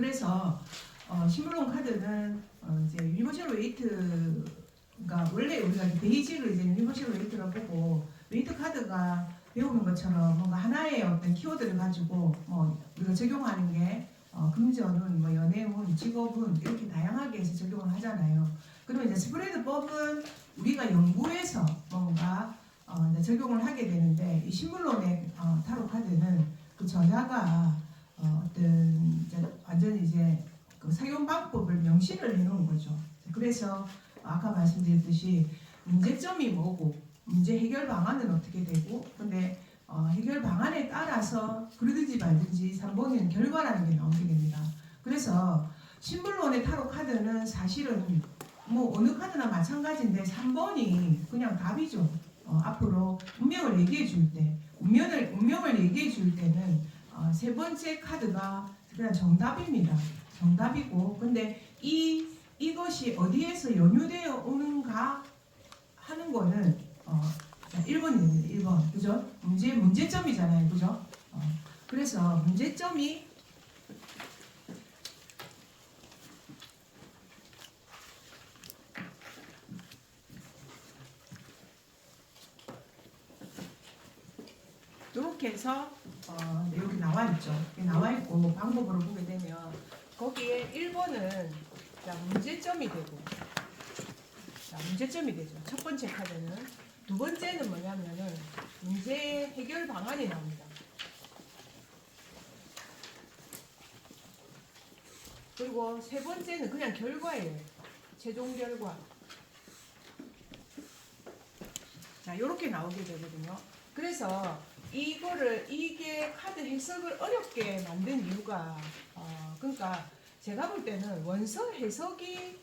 그래서 신불론 카드는 이제 유니버셜 웨이트가 원래 우리가 베이직을 이제 유니버셜 웨이트라고 보고 웨이트 카드가 배우는 것처럼 뭔가 하나의 어떤 키워드를 가지고 우리가 적용하는 게 금전운, 뭐 연애운, 직업운 이렇게 다양하게 해서 적용을 하잖아요. 그러면 이제 스프레드법은 우리가 연구해서 뭔가 이제 적용을 하게 되는데 이 신물론의 타로 카드는 그 저자가 어떤 이제 완전히 이제 그 사용 방법을 명시를 해놓은 거죠. 그래서 아까 말씀드렸듯이 문제점이 뭐고 문제 해결 방안은 어떻게 되고 근데 해결 방안에 따라서 그러든지 말든지 3번은 결과라는 게 나오게 됩니다. 그래서 신불론의 타로 카드는 사실은 뭐 어느 카드나 마찬가지인데 3번이 그냥 답이죠. 앞으로 운명을 얘기해 줄 때, 운명을 얘기해 줄 때는 세 번째 카드가 그냥 정답입니다. 정답이고, 근데 이것이 어디에서 연유되어 오는가 하는 거는 1번이 됩니다. 1번. 그죠? 문제점이잖아요. 그죠? 그래서 문제점이 이렇게 해서 여기 나와 있죠. 나와 있고 방법으로 보게 되면 거기에 1번은 문제점이 되고 문제점이 되죠. 첫 번째 카드는. 두 번째는 뭐냐면은 문제 해결 방안이 나옵니다. 그리고 세 번째는 그냥 결과예요. 최종 결과. 자, 이렇게 나오게 되거든요. 그래서 이게 카드 해석을 어렵게 만든 이유가 그러니까 제가 볼 때는 원서 해석이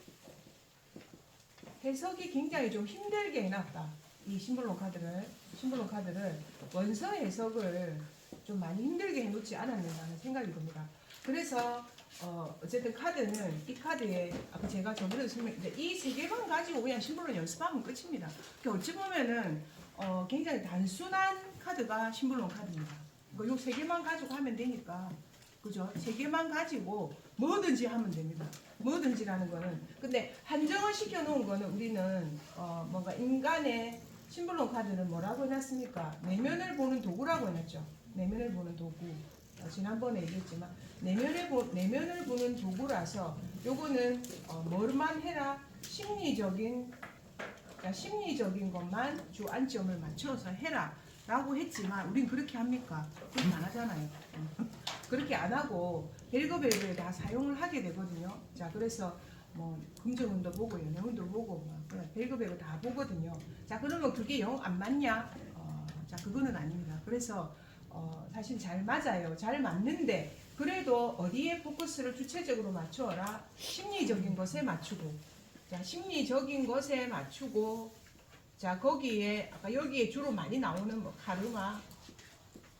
굉장히 좀 힘들게 해놨다. 이 신불론 카드를 원서 해석을 좀 많이 힘들게 해놓지 않았는가는 생각이 듭니다. 그래서 어쨌든 카드는 이 카드에 아까 제가 저번에도 설명했는데 이 세 개만 가지고 그냥 신불론 연습하면 끝입니다. 그러니까 어찌 보면은 굉장히 단순한 카드가 신불론 카드입니다. 이 세 개만 가지고 하면 되니까 그죠? 세 개만 가지고 뭐든지 하면 됩니다. 뭐든지라는 거는 근데 한정을 시켜놓은 거는 우리는 뭔가 인간의 신불론 카드는 뭐라고 해놨습니까? 내면을 보는 도구라고 해놨죠. 내면을 보는 도구. 지난번에 얘기했지만 내면을 보는 도구라서 요거는 뭐만 해라 심리적인 것만 주안점을 맞춰서 해라 라고 했지만 우린 그렇게 합니까? 그렇게 안 하잖아요. 그렇게 안 하고 별거별걸 다 사용을 하게 되거든요. 자, 그래서 뭐 금전운도 보고 연애운도 보고 그냥 별거별거 다 보거든요. 자, 그러면 그게 영 안 맞냐? 자, 그거는 아닙니다. 그래서 사실 잘 맞아요. 잘 맞는데 그래도 어디에 포커스를 주체적으로 맞추어라? 심리적인 것에 맞추고 자, 심리적인 것에 맞추고 자, 거기에 아까 여기에 주로 많이 나오는 뭐 카르마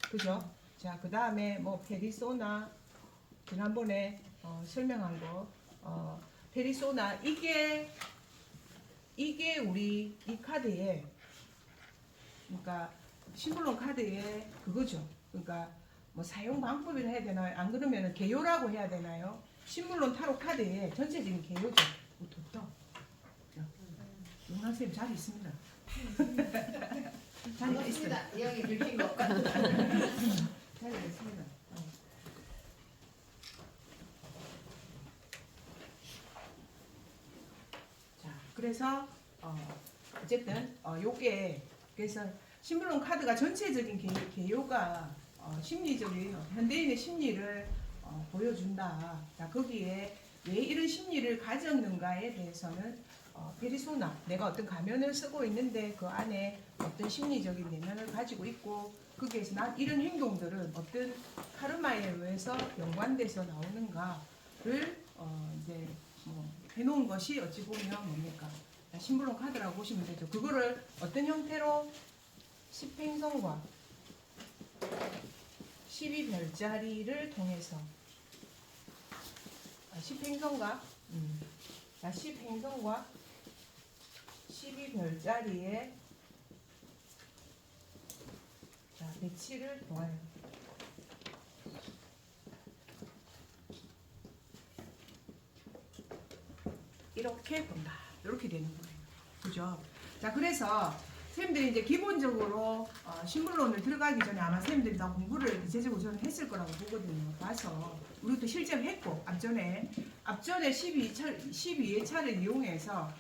그죠? 자, 그 다음에 뭐 페리소나 지난번에 설명한 거 페리소나 이게 우리 이 카드에 그러니까 신불론 카드에 그거죠. 그러니까 뭐 사용 방법이라 해야 되나요? 안 그러면 개요라고 해야 되나요? 신불론 타로 카드의 전체적인 개요죠. 덥다. 용남 쌤 잘 있습니다. 자리가 있어요. 이 형이 들킨 것 같아요. 자리가 있습니다. 자, 그래서 어쨌든 요게 그래서 신불론 카드가 전체적인 개요가 심리적이에요. 현대인의 심리를 보여준다. 자, 거기에 왜 이런 심리를 가졌는가에 대해서는 페리소나, 내가 어떤 가면을 쓰고 있는데 그 안에 어떤 심리적인 내면을 가지고 있고 거기에서 난 이런 행동들은 어떤 카르마에 의해서 연관돼서 나오는가를 이제 뭐 해놓은 것이 어찌 보면 뭡니까? 신불론 카드라고 보시면 되죠. 그거를 어떤 형태로 10행성과 12별자리를 통해서 10행성과 10행성과 12별자리의 배치를 통하여 이렇게 본다. 이렇게 되는 거예요. 그죠? 자, 그래서 선생님들이 이제 기본적으로 신물론을 들어가기 전에 아마 선생님들이 다 공부를 이제적으로 저는 했을 거라고 보거든요. 봐서 우리도 실제로 했고 앞전에 12회차를 이용해서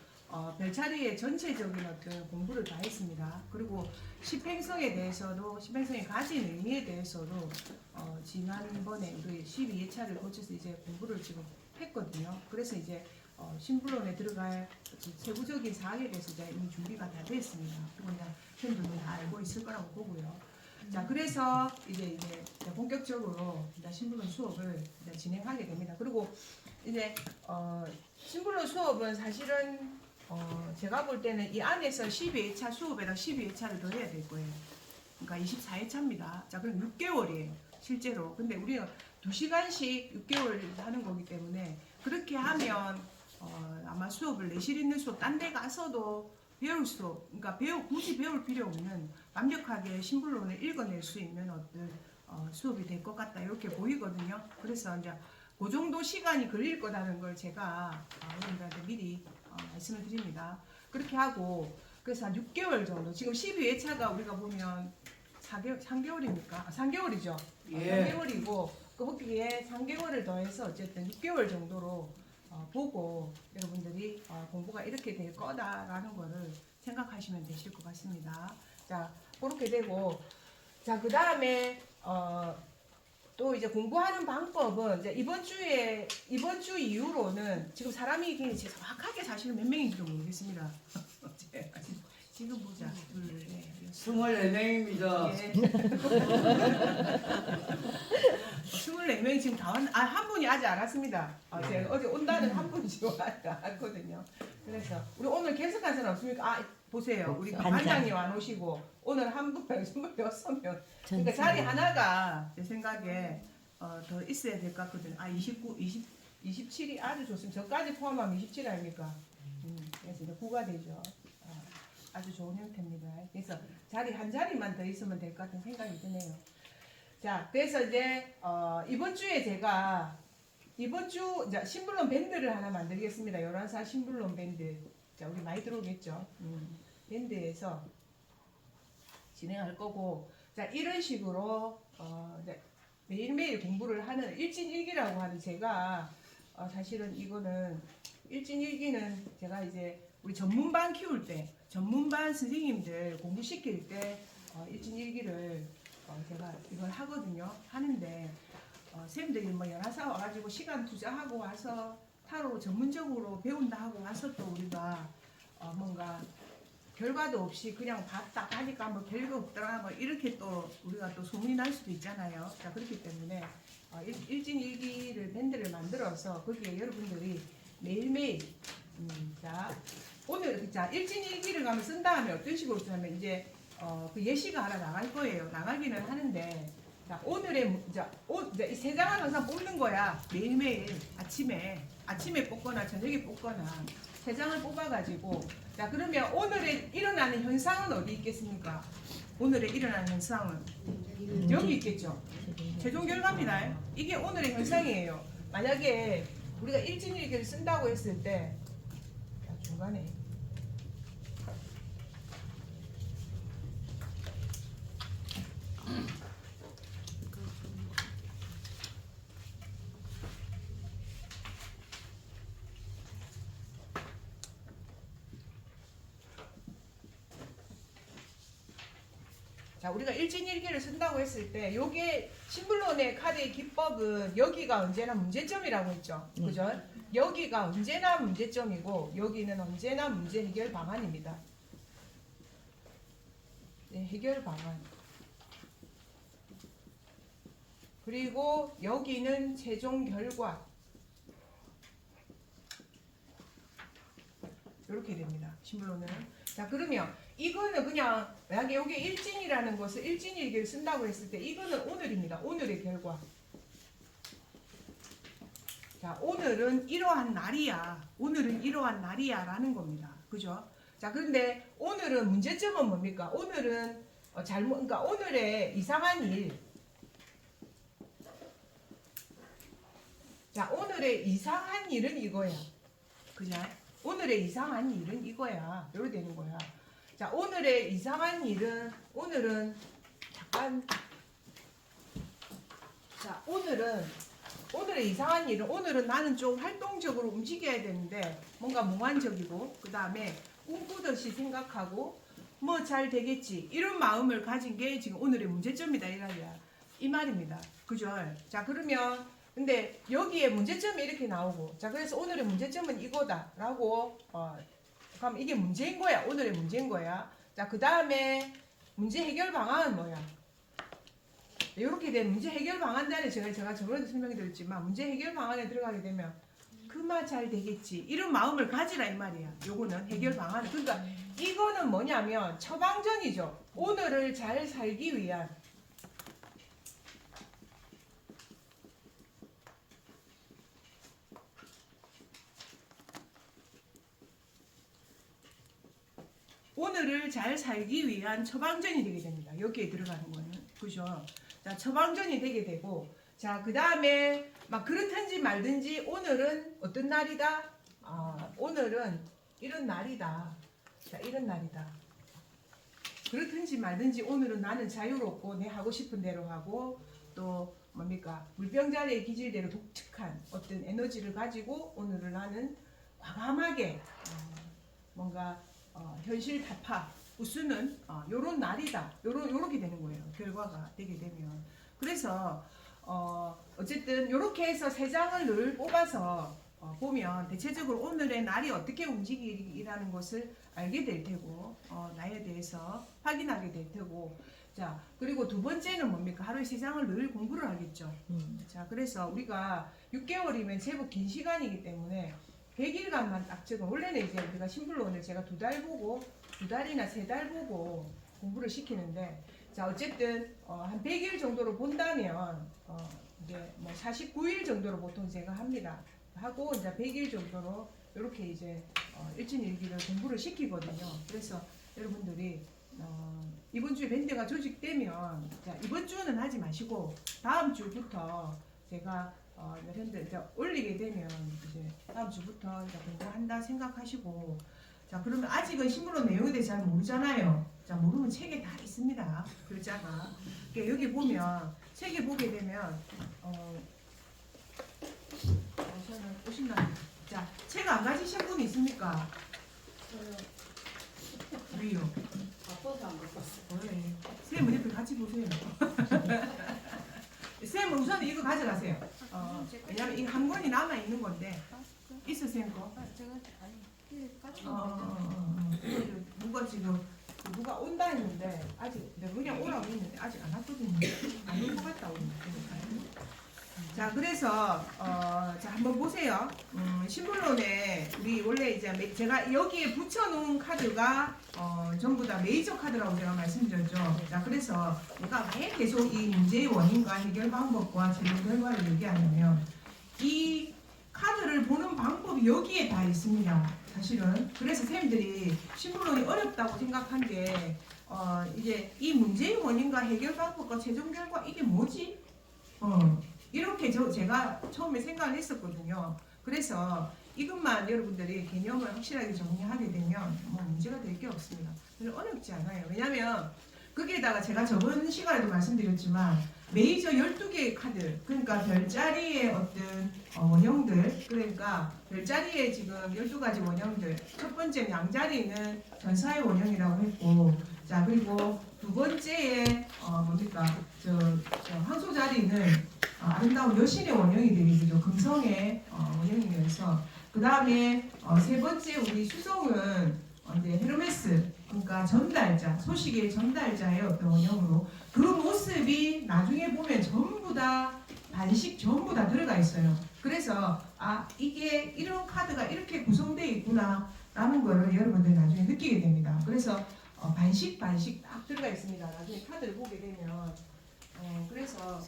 별자리의 전체적인 어떤 공부를 다 했습니다. 그리고 십행성에 대해서도 십행성이 가진 의미에 대해서도 지난번에 우리 12회차를 거쳐서 이제 공부를 지금 했거든요. 그래서 이제 신불론에 들어갈 세부적인 사항에 대해서 이제 이미 준비가 다 됐습니다. 그리고 이제 선생님들은 다 알고 있을 거라고 보고요. 자, 그래서 이제 본격적으로 이제 신불론 수업을 이제 진행하게 됩니다. 그리고 이제 신불론 수업은 사실은 제가 볼 때는 이 안에서 12회차 수업에다 12회차를 더 해야 될 거예요. 그러니까 24회차입니다. 자, 그럼 6개월이에요. 실제로. 근데 우리는 2시간씩 6개월 하는 거기 때문에 그렇게 하면 아마 수업을 내실 있는 수업 딴 데 가서도 배울 수, 그러니까 굳이 배울 필요 없는 완벽하게 신불론을 읽어낼 수 있는 어떤 수업이 될 것 같다 이렇게 보이거든요. 그래서 이제 그 정도 시간이 걸릴 거라는 걸 제가 여러분들한테 미리 말씀을 드립니다. 그렇게 하고 그래서 한 6개월 정도 지금 12회차가 우리가 보면 3개월입니까? 3개월이죠. 예. 3개월이고 거기에 3개월을 더해서 어쨌든 6개월 정도로 보고 여러분들이 공부가 이렇게 될 거다라는 거를 생각하시면 되실 것 같습니다. 자, 그렇게 되고 자, 그 다음에 또 이제 공부하는 방법은 이제 이번 주 이후로는 지금 사람이 굉장히 정확하게 사실은 몇 명인지도 모르겠습니다. 지금 보자. 둘, 넷, 여섯. 24명입니다. 예. 24명이 지금 다 왔, 한 분이 아직 안 왔습니다. 제가 어제 온다는 한 분이 지금 아직 안 왔거든요. 그래서 우리 오늘 계속한 사람 없습니까? 보세요. 우리 반장님 안 오시고 오늘 한 분, 26명. 그러니까 자리 하나가 제 생각에 더 있어야 될 것 같거든요. 27이 아주 좋습니다. 저까지 포함하면 27 아닙니까? 그래서 이제 9가 되죠. 아주 좋은 형태입니다. 그래서 자리 한 자리만 더 있으면 될 것 같은 생각이 드네요. 자, 그래서 이제 이번 주에 제가 이번 주 이제 신불론 밴드를 하나 만들겠습니다. 11살 신불론 밴드. 자, 우리 많이 들어오겠죠. 밴드에서 진행할 거고, 자, 이런 식으로 이제 매일매일 공부를 하는 일진일기라고 하는 제가 사실은 이거는 일진일기는 제가 이제 우리 전문반 키울 때 전문반 선생님들 공부시킬 때 일진일기를 제가 이걸 하거든요. 하는데 선생님들이 뭐 연하사 와가지고 시간 투자하고 와서 타로 전문적으로 배운다 하고 와서 또 우리가 뭔가 결과도 없이 그냥 봤다 하니까 뭐 별거 없더라 뭐 이렇게 또 우리가 또 소문이 날 수도 있잖아요. 자, 그렇기 때문에 일진일기를 밴드를 만들어서 거기에 여러분들이 매일매일 자, 오늘 자 일진일기를 가면 쓴 다음에 어떤 식으로 쓰냐면 이제 그 예시가 하나 나갈 거예요. 나가기는 하는데 자, 오늘의 이 세 장을 항상 뽑는 거야. 매일매일 아침에 뽑거나 저녁에 뽑거나 세 장을 뽑아가지고 자, 그러면 오늘에 일어나는 현상은 어디 있겠습니까? 오늘에 일어나는 현상은 여기 있겠죠. 최종 결과입니다. 이게 오늘의 현상이에요. 만약에 우리가 일진일기를 쓴다고 했을 때 자, 중간에 자, 우리가 일진일기를 쓴다고 했을 때 요게 신불론의 카드의 기법은 여기가 언제나 문제점이라고 했죠. 그죠? 여기가 언제나 문제점이고 여기는 언제나 문제 해결 방안입니다. 네, 해결 방안. 그리고 여기는 최종 결과. 이렇게 됩니다. 신불론은. 자, 그러면 이거는 그냥 만약에 여기 일진이라는 것을 일진일기를 쓴다고 했을 때 이거는 오늘입니다. 오늘의 결과. 자, 오늘은 이러한 날이야. 오늘은 이러한 날이야 라는 겁니다. 그죠? 자, 그런데 오늘은 문제점은 뭡니까? 오늘은 그러니까 오늘의 이상한 일. 자, 오늘의 이상한 일은 이거야. 그죠? 오늘의 이상한 일은 이거야. 이렇게 되는 거야. 자, 오늘의 이상한 일은, 오늘은 잠깐. 자, 오늘의 이상한 일은, 오늘은 나는 좀 활동적으로 움직여야 되는데 뭔가 몽환적이고, 그 다음에 꿈꾸듯이 생각하고 뭐 잘 되겠지 이런 마음을 가진 게 지금 오늘의 문제점이다 이 말입니다. 그죠? 자, 그러면 근데 여기에 문제점이 이렇게 나오고, 자, 그래서 오늘의 문제점은 이거다 라고 그럼 이게 문제인 거야. 오늘의 문제인 거야. 자, 그 다음에 문제 해결 방안은 뭐야? 이렇게 된 문제 해결 방안단에 제가 저번에도 설명해 드렸지만, 문제 해결 방안에 들어가게 되면 그만 잘 되겠지 이런 마음을 가지라 이 말이야. 요거는 해결 방안. 그러니까 이거는 뭐냐면 처방전이죠. 오늘을 잘 살기 위한. 오늘을 잘 살기 위한 처방전이 되게 됩니다. 여기에 들어가는 거는. 그죠? 자, 처방전이 되게 되고, 자, 그 다음에 막 그렇든지 말든지 오늘은 어떤 날이다? 오늘은 이런 날이다. 자, 이런 날이다. 그렇든지 말든지 오늘은 나는 자유롭고 내 하고 싶은 대로 하고, 또 뭡니까? 물병자리의 기질대로 독특한 어떤 에너지를 가지고 오늘을 나는 과감하게 뭔가 현실 타파 웃수는 요런 날이다. 요렇게 되는 거예요. 결과가 되게 되면. 그래서 어쨌든 요렇게 해서 세 장을 늘 뽑아서 보면 대체적으로 오늘의 날이 어떻게 움직이라는 것을 알게 될 테고, 나에 대해서 확인하게 될 테고, 자, 그리고 두 번째는 뭡니까? 하루에 세 장을 늘 공부를 하겠죠. 자, 그래서 우리가 6개월이면 제법 긴 시간이기 때문에 100일간만 딱 적어. 원래는 이제 우리가 신불론을 제가 2달 보고, 2달이나 3달 보고 공부를 시키는데, 자, 어쨌든 한 100일 정도로 본다면 이제 뭐 49일 정도로 보통 제가 합니다. 하고 이제 100일 정도로 이렇게 이제 일진일기를 공부를 시키거든요. 그래서 여러분들이 이번 주에 밴드가 조직되면, 자, 이번 주는 하지 마시고 다음 주부터 제가 밴드 이제 올리게 되면 이제 다음 주부터 이제 공부한다 생각하시고, 자, 그러면 아직은 신문론 내용에 대해서 잘 모르잖아요. 자, 모르면 책에 다 있습니다. 글자가. 그러니까 여기 보면 책에 보게 되면 저는 오신다. 자, 책 안 가지신 분 있습니까? 저요. 왜요? 바빠서 안 갖고 왔어요. 네. 쌤 옆에 같이 보세요. 쌤은 우선 이거 가져가세요. 왜냐면 이 한 권이 남아 있는 건데. 있으세요, 거? 제가 아니 같이 누가 지금 누가 온다 했는데 아직 내가 그냥 오라고 했는데 아직 안 왔거든요. 안 올 것 같다 오늘. 자, 그래서 자, 한번 보세요. 신불론에 우리 원래 이제 제가 여기에 붙여놓은 카드가 전부 다 메이저 카드라고 제가 말씀드렸죠. 자, 그래서 내가 왜 계속 이 문제의 원인과 해결 방법과 최종 결과를 얘기하냐면, 이 카드를 보는 방법이 여기에 다 있습니다. 사실은. 그래서 선생님들이 신불론이 어렵다고 생각한 게 이제 이 문제의 원인과 해결 방법과 최종 결과 이게 뭐지? 이렇게 제가 처음에 생각을 했었거든요. 그래서 이것만 여러분들이 개념을 확실하게 정리하게 되면 뭐 문제가 될 게 없습니다. 별로 어렵지 않아요. 왜냐하면 거기에다가 제가 저번 시간에도 말씀드렸지만 메이저 12개의 카드, 그러니까 별자리의 어떤 원형들, 그러니까 별자리의 지금 12가지 원형들, 첫 번째 양자리는 전사의 원형이라고 했고, 자, 그리고 두 번째에 뭡니까? 황소자리는 아름다운 여신의 원형이 되겠죠. 금성의 원형이면서, 그 다음에 세 번째 우리 수성은 이제 헤르메스, 그러니까 전달자, 소식의 전달자의 어떤 원형으로, 그 모습이 나중에 보면 전부 다 반씩 전부 다 들어가 있어요. 그래서 이게 이런 카드가 이렇게 구성되어 있구나 라는 거를 여러분들 나중에 느끼게 됩니다. 그래서 반씩 딱 들어가 있습니다. 나중에 카드를 보게 되면 그래서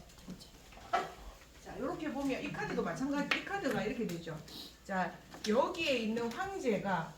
자, 이렇게 보면 이 카드도 마찬가지. 이 카드가 이렇게 되죠. 자, 여기에 있는 황제가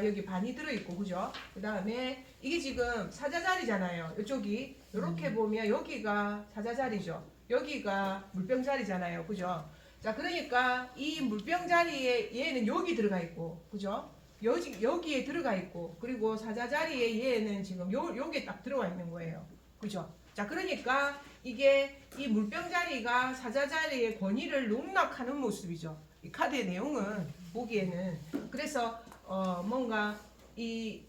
여기 반이 들어있고, 그죠? 그 다음에 이게 지금 사자자리잖아요. 이쪽이 이렇게 보면 여기가 사자자리죠. 여기가 물병자리잖아요. 그죠? 자, 그러니까 이 물병 자리에 얘는 여기 들어가 있고, 그죠? 여기에 들어가 있고, 그리고 사자 자리에 얘는 지금 요게 딱 들어와 있는 거예요. 그죠? 자, 그러니까 이게 이 물병 자리가 사자 자리의 권위를 농락하는 모습이죠. 이 카드의 내용은 보기에는. 그래서 뭔가 이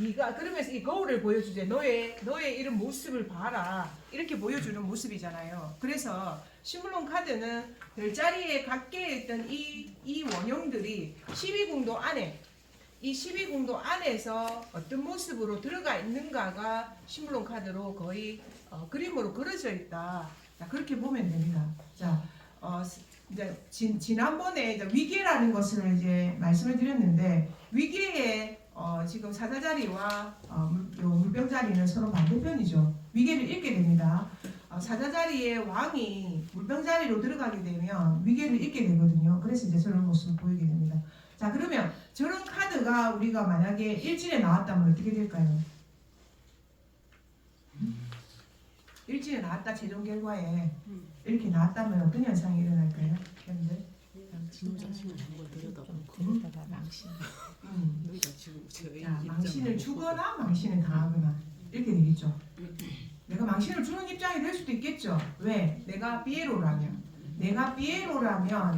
네가 그러면서 이 거울을 보여주제. 너의 이런 모습을 봐라. 이렇게 보여주는 모습이잖아요. 그래서 시뮬론 카드는 별자리에 각계에 있던 이 원형들이 12궁도 안에 이 12궁도 안에서 어떤 모습으로 들어가 있는가가 시뮬론 카드로 거의 그림으로 그려져 있다. 자, 그렇게 보면 됩니다. 자, 이제 지난번에 이제 위계라는 것을 이제 말씀을 드렸는데 위계에 지금 사자 자리와 물병 자리는 서로 반대편이죠. 위계를 읽게 됩니다. 사자 자리에 왕이 물병 자리로 들어가게 되면 위계를 읽게 되거든요. 그래서 이제 저런 모습을 보이게 됩니다. 자, 그러면 저런 카드가 우리가 만약에 일진에 나왔다면 어떻게 될까요? 일진에 나왔다 최종 결과에 이렇게 나왔다면 어떤 현상이 일어날까요? 여러분들? 지금 자신을 한번 들여다보고 그러다가 망신. 너희가 지금 저희 자, 망신을 주거나 망신을 당하거나 이렇게 되겠죠. 내가 망신을 주는 입장이 될 수도 있겠죠. 왜? 내가 피에로라면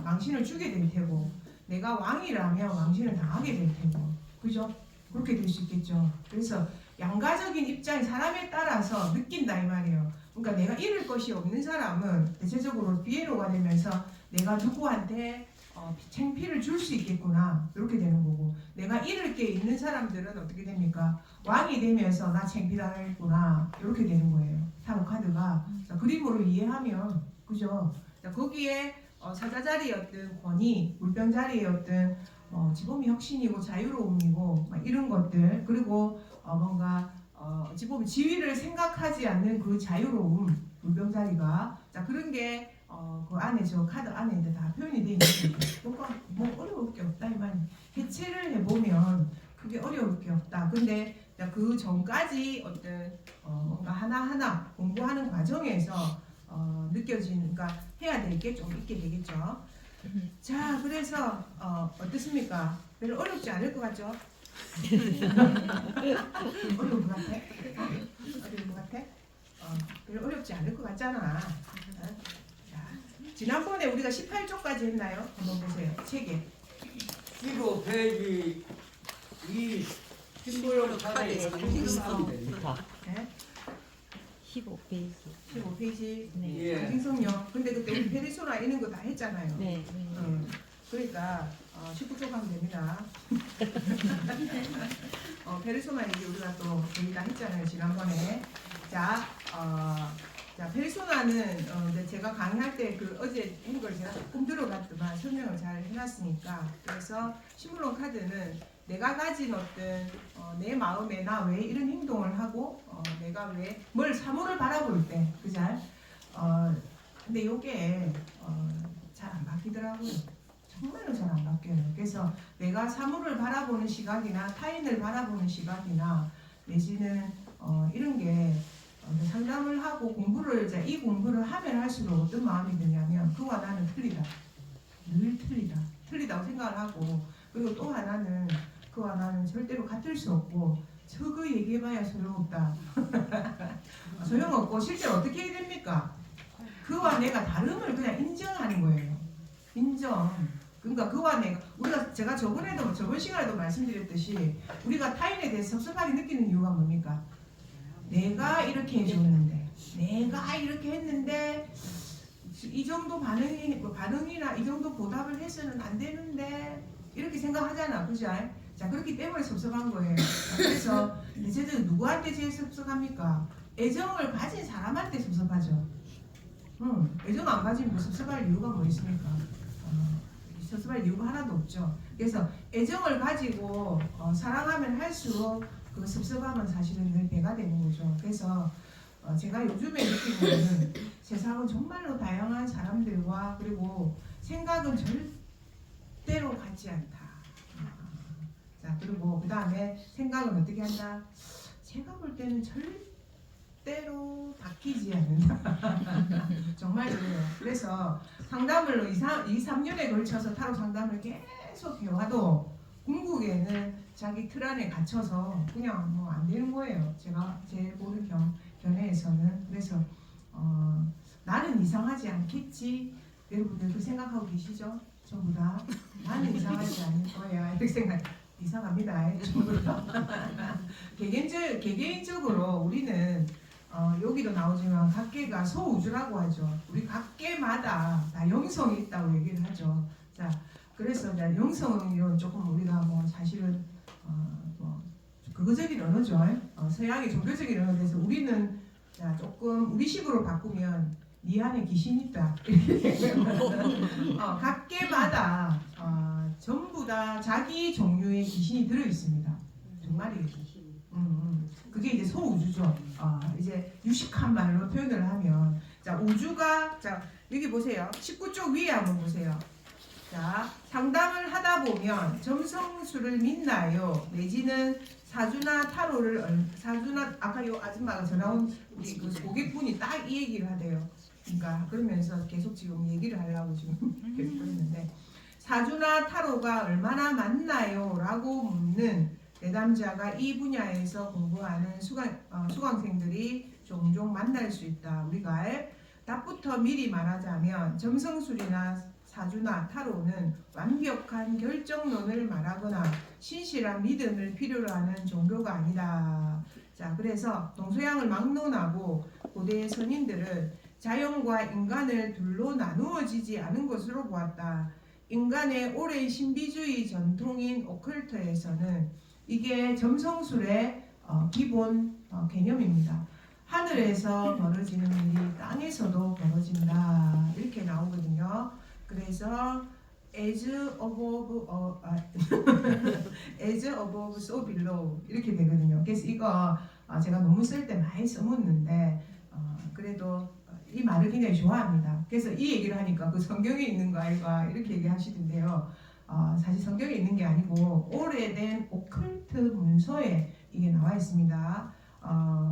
망신을 주게 될 테고 내가 왕이라면 망신을 당하게 될 테고 그죠? 그렇게 될 수 있겠죠. 그래서 양가적인 입장이 사람에 따라서 느낀다 이 말이에요. 그러니까 내가 잃을 것이 없는 사람은 대체적으로 피에로가 되면서 내가 누구한테 창피를 줄 수 있겠구나 이렇게 되는 거고 내가 잃을 게 있는 사람들은 어떻게 됩니까? 왕이 되면서 나 창피당하겠구나 이렇게 되는 거예요. 타로 카드가 자, 그림으로 이해하면 그죠? 자, 거기에 사자 자리의 어떤 권위, 물병 자리의 어떤 지범이 혁신이고 자유로움이고 막 이런 것들 그리고 뭔가 어찌 보면 지위를 생각하지 않는 그 자유로움 물병 자리가 자 그런 게 그 안에 저 카드 안에 이제 다 표현이 되어 있는 거죠. 뭐 어려울 게 없다 이 말이. 해체를 해보면 그게 어려울 게 없다. 근데 그 전까지 어떤 뭔가 하나하나 공부하는 과정에서 느껴지는 그러니까 해야 될 게 좀 있게 되겠죠. 자, 그래서 어떻습니까? 별로 어렵지 않을 것 같죠? 어려울 것 같아? 어려울 것 같아? 별로 어렵지 않을 것 같잖아. 자, 지난번에 우리가 18조까지 했나요? 한번 보세요. 책에. 15페이지 이 신고용 카드의 상징성입니다. 네? 15페이지. 15페이지. 네. 예. 상징성요. 근데 그때 우리 페르소나 이런 거 다 했잖아요. 네. 그러니까 19조 가면 됩니다. 페르소나 얘기 우리가 또 거의 다 했잖아요 지난번에. 자, 페르소나는 이제 제가 강의할 때 그 어제 한 걸 제가 조금 들어봤더만 설명을 잘 해놨으니까 그래서 시뮬론 카드는 내가 가진 어떤 내 마음에 나 왜 이런 행동을 하고 내가 왜 뭘 사물을 바라볼 때 그죠? 근데 요게 잘 안 바뀌더라고요. 정말로 잘 안 바뀌어요. 그래서 내가 사물을 바라보는 시각이나 타인을 바라보는 시각이나 내지는 이런 게 상담을 하고 공부를 이제 이 공부를 하면 할수록 어떤 마음이 드냐면 그와 나는 틀리다. 늘 틀리다고 생각을 하고 그리고 또 하나는 그와 나는 절대로 같을 수 없고 저거 얘기해봐야 소용없다. 소용없고 실제로 어떻게 해야 됩니까? 그와 내가 다름을 그냥 인정하는 거예요. 인정. 그러니까 그와 내가 제가 저번 시간에도 말씀드렸듯이 우리가 타인에 대해서 섭섭하게 느끼는 이유가 뭡니까? 내가 이렇게 해줬는데, 내가 이렇게 했는데 이 정도 반응이나 이 정도 보답을 해서는 안 되는데 이렇게 생각하잖아, 그죠? 자 그렇기 때문에 섭섭한 거예요. 그래서 대체적으로 누구한테 제일 섭섭합니까? 애정을 가진 사람한테 섭섭하죠. 애정 안 가지면 섭섭할 이유가 뭐 있습니까? 섭섭할 이유가 하나도 없죠. 그래서 애정을 가지고 사랑하면 할수록 그 섭섭함은 사실은 늘 배가 되는 거죠. 그래서 제가 요즘에 느끼는 거는 세상은 정말로 다양한 사람들과 그리고 생각은 절대로 같지 않다. 자 그리고 그 다음에 생각은 어떻게 한다? 제가 볼 때는 때로 바뀌지 않는다. 정말 그래요. 그래서 상담을 2, 3년에 걸쳐서 타로 상담을 계속 해와도 궁극에는 자기 틀 안에 갇혀서 그냥 뭐 안 되는 거예요. 제가 제 보는 견해에서는. 그래서 나는 이상하지 않겠지. 여러분들도 생각하고 계시죠? 전부 다 나는 이상하지 않을 거야. 이렇게 생각. 이상합니다. 전부 다. 개개인적으로 우리는 여기도 나오지만 각계가 소우주라고 하죠. 우리 각계마다 다 영성이 있다고 얘기를 하죠. 자, 그래서 이제 영성은 조금 우리가 뭐 사실은 뭐 그거적인 언어죠. 서양의 종교적인 언어에서 우리는 자 조금 우리식으로 바꾸면 네 안에 귀신 있다. 각계마다 전부 다 자기 종류의 귀신이 들어 있습니다. 정말이에요. 그게 이제 소우주죠. 이제 유식한 말로 표현을 하면 자 우주가 자 여기 보세요. 19쪽 위에 한번 보세요. 자 상담을 하다 보면 점성술을 믿나요? 내지는 사주나 타로를 사주나 아까 요 아줌마가 전화 온 우리 그 고객분이 딱 이 얘기를 하대요. 그러니까 그러면서 계속 지금 얘기를 하려고 지금 계속 그랬는데 사주나 타로가 얼마나 맞나요? 라고 묻는 내담자가 이 분야에서 공부하는 수강생들이 종종 만날 수 있다. 우리가 답부터 미리 말하자면 점성술이나 사주나 타로는 완벽한 결정론을 말하거나 신실한 믿음을 필요로 하는 종교가 아니다. 자, 그래서 동서양을 막론하고 고대의 선인들은 자연과 인간을 둘로 나누어지지 않은 것으로 보았다. 인간의 오랜 신비주의 전통인 오컬트에서는 이게 점성술의 기본 개념입니다. 하늘에서 벌어지는 일이 땅에서도 벌어진다. 이렇게 나오거든요. 그래서 as above, as above, so below 이렇게 되거든요. 그래서 이거 제가 논문 쓸 때 많이 써먹는데 그래도 이 말을 굉장히 좋아합니다. 그래서 이 얘기를 하니까 그 성경에 있는 거 아이가 이렇게 얘기하시던데요. 사실 성경에 있는 게 아니고 오래된 오컬트 문서에 이게 나와 있습니다.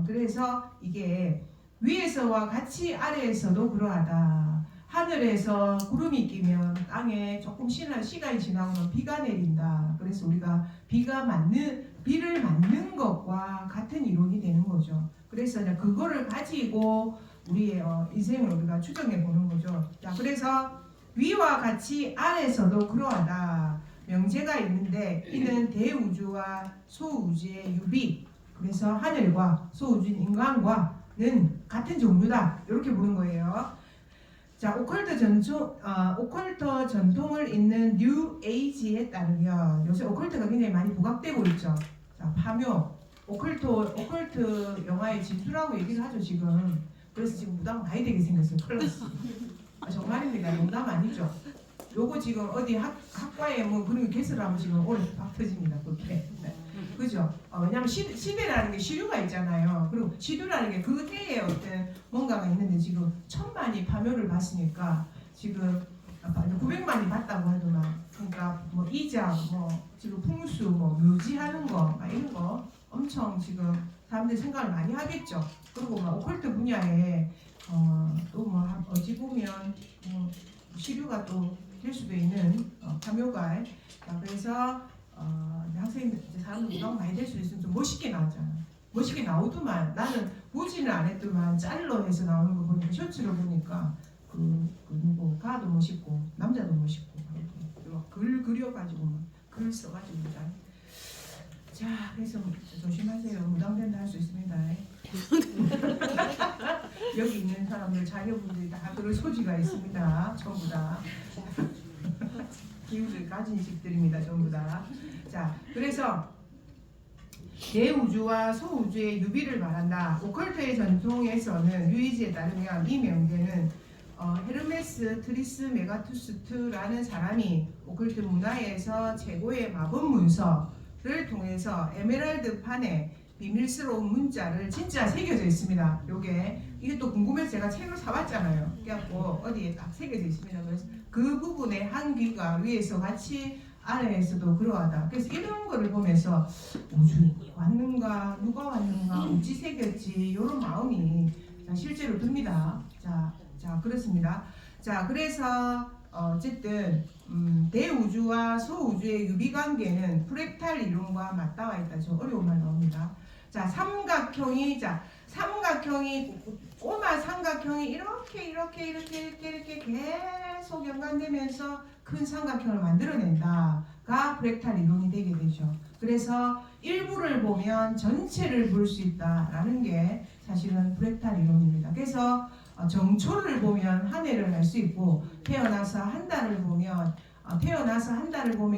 그래서 이게 위에서와 같이 아래에서도 그러하다. 하늘에서 구름이 끼면 땅에 조금 시간이 지나면 비가 내린다. 그래서 우리가 비를 맞는 것과 같은 이론이 되는 거죠. 그래서 이제 그거를 가지고 우리의 인생을 우리가 추정해 보는 거죠. 자, 그래서 위와 같이 아래에서도 그러하다. 명제가 있는데 이는 대우주와 소우주의 유비. 그래서 하늘과 소우주인 인간과는 같은 종류다. 이렇게 보는 거예요. 자, 오컬트 전통을 잇는 뉴 에이지에 따르면 요새 오컬트가 굉장히 많이 부각되고 있죠. 자, 파묘, 오컬트 영화의 진수라고 얘기를 하죠 지금. 그래서 지금 부담 많이 되게 생겼어요. 클래스. 정말입니다. 농담 아니죠. 요거 지금 어디 학과에 뭐 그런 거 개설하면 지금 오래 박 터집니다. 그렇게. 네. 그죠? 왜냐면 시대라는 게 시류가 있잖아요. 그리고 시류라는 게 그 해에 어떤 뭔가가 있는데 지금 1000만이 파묘를 봤으니까 지금 900만이 봤다고 하더만. 그러니까 뭐 이자, 뭐 지금 풍수, 뭐 묘지하는 거, 막 이런 거 엄청 지금 사람들이 생각을 많이 하겠죠. 그리고 막 오컬트 분야에 또 뭐 어찌 보면 뭐 시류가 또 될 수도 있는 파묘가. 그래서 학생들 사람들 부담 많이 될 수 있으면 좀 멋있게 나오잖아. 멋있게 나오더만 나는 보지는 않았더만 짤로 해서 나오는 거 보니까 셔츠를 보니까 그 누구 가도 멋있고 남자도 멋있고 글 그려가지고 막 글 써가지고 자 그래서 조심하세요. 무당된다 할 수 있습니다. 여기 있는 사람들 자녀분들이 다 그럴 소지가 있습니다. 전부 다 기운을 가진 식들입니다. 전부 다. 자, 그래서 대우주와 소우주의 유비를 말한다. 오컬트의 전통에서는 유이지에 따르면 이 명제는 헤르메스 트리스메가투스트라는 사람이 오컬트 문화에서 최고의 마법 문서를 통해서 에메랄드 판에 비밀스러운 문자를 진짜 새겨져 있습니다. 이게 또 궁금해서 제가 책을 사왔잖아요. 그래갖고 어디에 딱 새겨져 있습니다. 그래서 그 부분에 한 귀가 위에서 같이 아래에서도 그러하다. 그래서 이런 거를 보면서 우주 왔는가 누가 왔는가 어찌 새겼지 이런 마음이 자, 실제로 듭니다. 자 그렇습니다. 자 그래서 어쨌든 대우주와 소우주의 유비관계는 프랙탈 이론과 맞닿아 있다. 좀 어려운 말 나옵니다. 자 삼각형이 꼬마 삼각형이 이렇게 계속 연관되면서 큰 삼각형을 만들어낸다가 프랙탈 이론이 되게 되죠. 그래서 일부를 보면 전체를 볼 수 있다라는 게 사실은 프랙탈 이론입니다. 그래서 정초를 보면 한 해를 알 수 있고 태어나서 한 달을 보면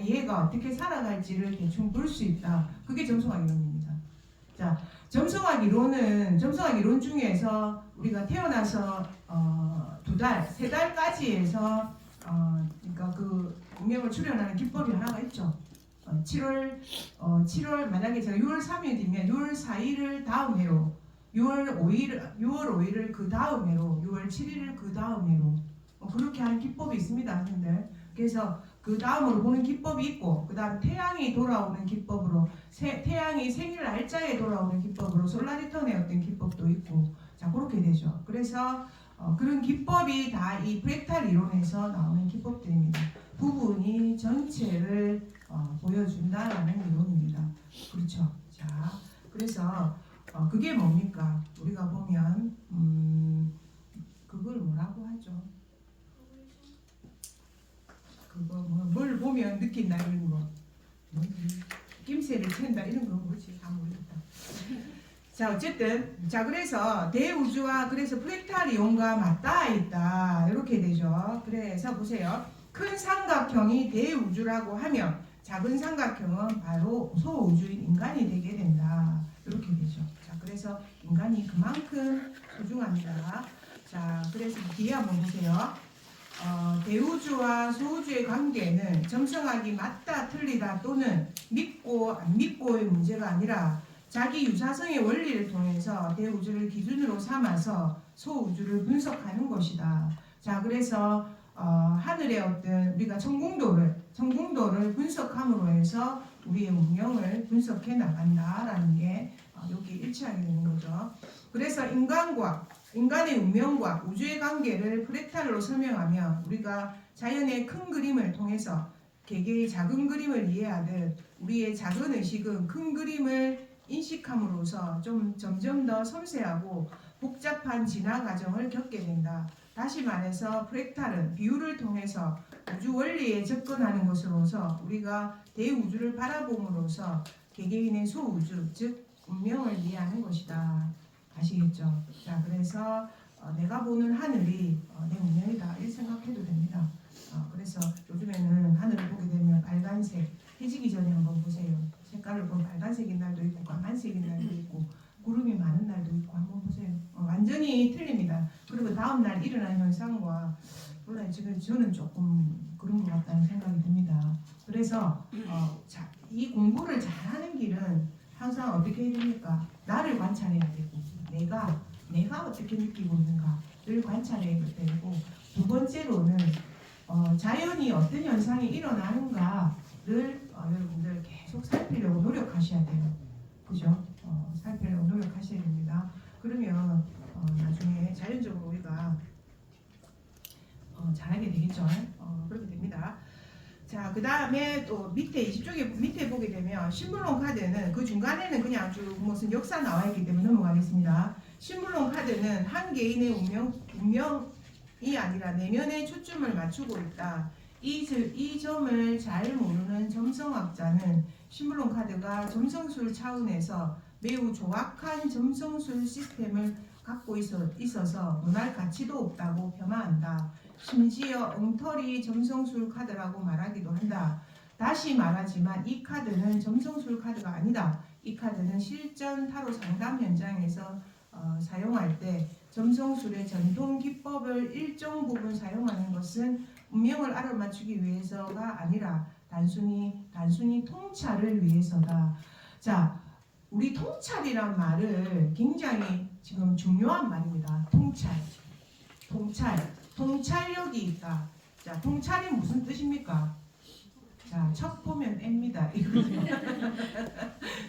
얘가 어떻게 살아갈지를 대충 볼 수 있다. 그게 점성학 이론입니다. 자, 점성학 이론 중에서 우리가 태어나서 2달, 3달까지 해서 그러니까 그 운명을 출현하는 기법이 하나가 있죠. 7월 만약에 제가 6월 3일이면 6월 4일을 다음 해로 6월 5일을 그 다음 해로 6월 7일을 그 다음 해로 그렇게 하는 기법이 있습니다. 근데 그래서 그 다음으로 보는 기법이 있고 그 다음 태양이 돌아오는 기법으로 태양이 생일 날짜에 돌아오는 기법으로 솔라리턴의 어떤 기법도 있고 자 그렇게 되죠. 그래서 그런 기법이 다 이 프랙탈 이론에서 나오는 기법들입니다. 부분이 전체를 보여준다라는 이론입니다. 그렇죠. 자 그래서 그게 뭡니까? 우리가 보면 그걸 뭐라고 하죠? 그거 뭘 보면 느낀다 이런 거 낌새를 챈다 이런 거 뭐지? 다 모르겠다. 자 어쨌든 자 그래서 대우주와 그래서 프랙탈 이론과 맞닿아 있다 이렇게 되죠. 그래서 보세요. 큰 삼각형이 대우주라고 하면 작은 삼각형은 바로 소우주인 인간이 되게 된다 이렇게 되죠. 자 그래서 인간이 그만큼 소중합니다. 자 그래서 뒤에 한번 보세요. 대우주와 소우주의 관계는 점성학이 맞다 틀리다 또는 믿고 안 믿고의 문제가 아니라 자기 유사성의 원리를 통해서 대우주를 기준으로 삼아서 소우주를 분석하는 것이다. 자 그래서 하늘의 어떤 우리가 천공도를 분석함으로 해서 우리의 운명을 분석해 나간다라는 게 여기 일치하게 되는 거죠. 그래서 인간의 운명과 우주의 관계를 프랙탈로 설명하면 우리가 자연의 큰 그림을 통해서 개개의 작은 그림을 이해하듯 우리의 작은 의식은 큰 그림을 인식함으로써 좀 점점 더 섬세하고 복잡한 진화 과정을 겪게 된다. 다시 말해서 프랙탈은 비유를 통해서 우주 원리에 접근하는 것으로서 우리가 대우주를 바라봄으로써 개개인의 소우주 즉 운명을 이해하는 것이다. 아시겠죠? 자 그래서 내가 보는 하늘이 내 운명이다 이렇게 생각해도 됩니다. 그래서 요즘에는 하늘을 보게 되면 빨간색 해지기 전에 한번 보세요. 색깔을 보면 빨간색인 날도 있고 까만색인 날도 있고 구름이 많은 날도 있고 한번 보세요. 완전히 틀립니다. 그리고 다음 날 일어나는 현상과 물론 지금 저는 조금 그런 것 같다는 생각이 듭니다. 그래서 이 공부를 잘하는 길은 항상 어떻게 해야 됩니까? 나를 관찰해야 되고 내가 어떻게 느끼고 있는가를 관찰해야 되고 두 번째로는 자연이 어떤 현상이 일어나는가를 여러분들 계속 살피려고 노력하셔야 돼요. 그죠? 살피려고 노력하셔야 됩니다. 그러면 나중에 자연적으로 우리가 잘하게 되겠죠. 그렇게 됩니다. 자, 그 다음에 또 밑에 20쪽에 밑에 보게 되면 신물론 카드는 그 중간에는 그냥 쭉 무슨 역사 나와 있기 때문에 넘어가겠습니다. 신물론 카드는 한 개인의 운명이 아니라 내면에 초점을 맞추고 있다. 이 점을 잘 모르는 점성학자는 신물론 카드가 점성술 차원에서 매우 조악한 점성술 시스템을 갖고 있어서 논할 가치도 없다고 폄하한다. 심지어 엉터리 점성술 카드라고 말하기도 한다. 다시 말하지만 이 카드는 점성술 카드가 아니다. 이 카드는 실전 타로 상담 현장에서 사용할 때 점성술의 전통 기법을 일정 부분 사용하는 것은 운명을 알아맞추기 위해서가 아니라 단순히 통찰을 위해서다. 자, 우리 통찰이란 말을 굉장히 지금 중요한 말입니다. 통찰력이 있다. 자, 통찰이 무슨 뜻입니까? 자, 척 보면 N입니다.